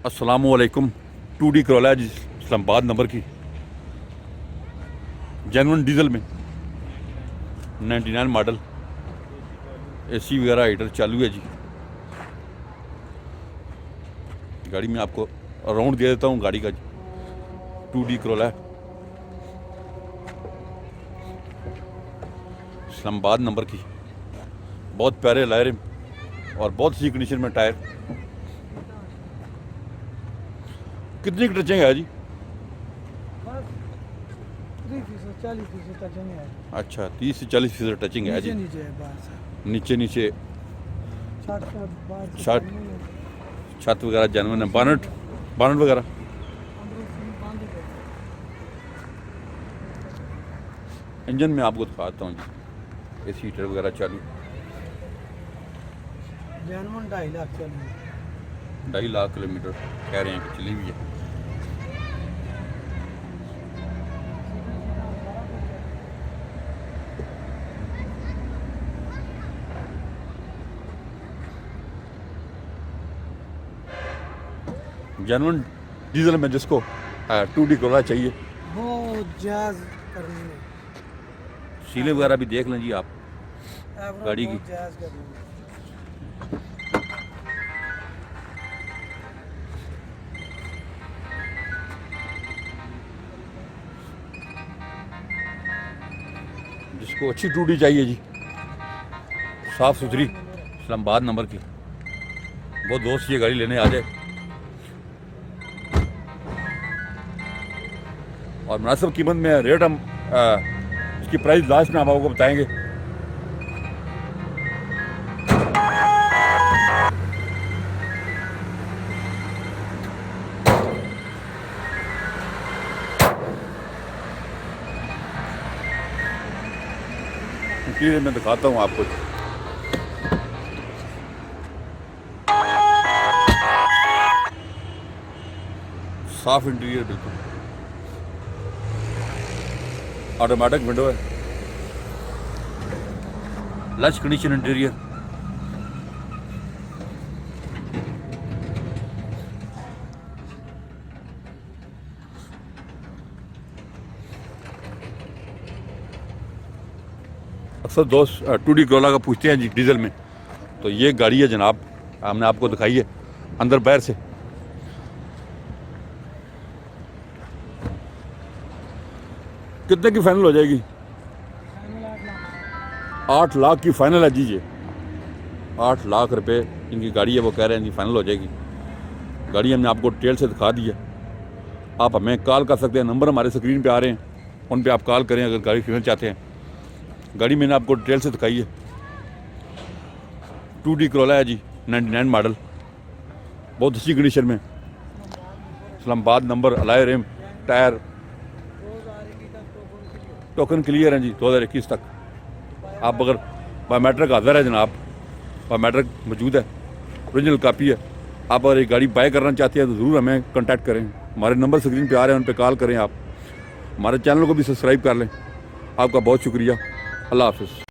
अस्सलामुअलैकुम। 2D Corolla जी, Islamabad number की, genuine diesel में, 99 मॉडल, एसी वगैरह हीटर चालू है जी। गाड़ी में आपको राउंड दे देता हूँ गाड़ी का जी। 2D करोला, इस्लामाबाद नंबर की, बहुत प्यारे लायर और बहुत अच्छी कंडीशन में टायर। कितनी की टचिंग है जी? 30-40% टचिंग है। अच्छा, 30 से 40% टचिंग है जी। नीचे है बाहर नीचे से छत छत वगैरह जेन्युइन है। बानट वगैरह इंजन में आपको दिखाता हूँ जी। एसी हीटर वगैरह चालू। जेन्युइन 2.5 लाख चली है। 2.5 लाख किलोमीटर कह रहे हैं कि चली हुई है। जेन्युइन डीजल में जिसको 2D करोला चाहिए, बहुत जाज करनी है। सीले वगैरह भी देख लें जी आप गाड़ी की। जाज करनी है। जिसको अच्छी 2D चाहिए जी, साफ़ सुथरी, इस्लामाबाद नंबर की, वो दोस्त ये गाड़ी लेने आ जाए और मुनासिब कीमत में रेट हम इसकी प्राइस लास्ट में हम आपको बताएंगे। इंटीरियर में दिखाता हूँ आपको। साफ इंटीरियर बिल्कुल, ऑटोमेटिक विंडो है, लश कंडीशन इंटीरियर। अक्सर दोस्त 2D करोला का पूछते हैं जी डीजल में, तो ये गाड़ी है जनाब, हमने आपको दिखाई है अंदर बाहर से। कितने की फाइनल हो जाएगी? 8 लाख की फाइनल है जी। ये 8 लाख रुपए इनकी गाड़ी है, वो कह रहे हैं जी फाइनल हो जाएगी। गाड़ी हमने आपको डिटेल से दिखा दी है। आप हमें कॉल कर सकते हैं, नंबर हमारे स्क्रीन पे आ रहे हैं, उन पे आप कॉल करें अगर गाड़ी खरीदना चाहते हैं। गाड़ी मैंने आपको डिटेल से दिखाई है। 2D करोला है जी, 99 मॉडल, बहुत अच्छी कंडीशन में, इस्लामाबाद नंबर, अलाय रिम, टायर टोकन क्लियर हैं जी 2021 तक। आप अगर बायोमेट्रिक हाजिर है जनाब, बायोमेट्रिक मौजूद है, ओरिजिनल कापी है। आप अगर एक गाड़ी बाय करना चाहते हैं तो ज़रूर हमें कांटेक्ट करें। हमारे नंबर स्क्रीन पे आ रहे हैं, उन पे कॉल करें। आप हमारे चैनल को भी सब्सक्राइब कर लें। आपका बहुत शुक्रिया। अल्लाह हाफ़िज़।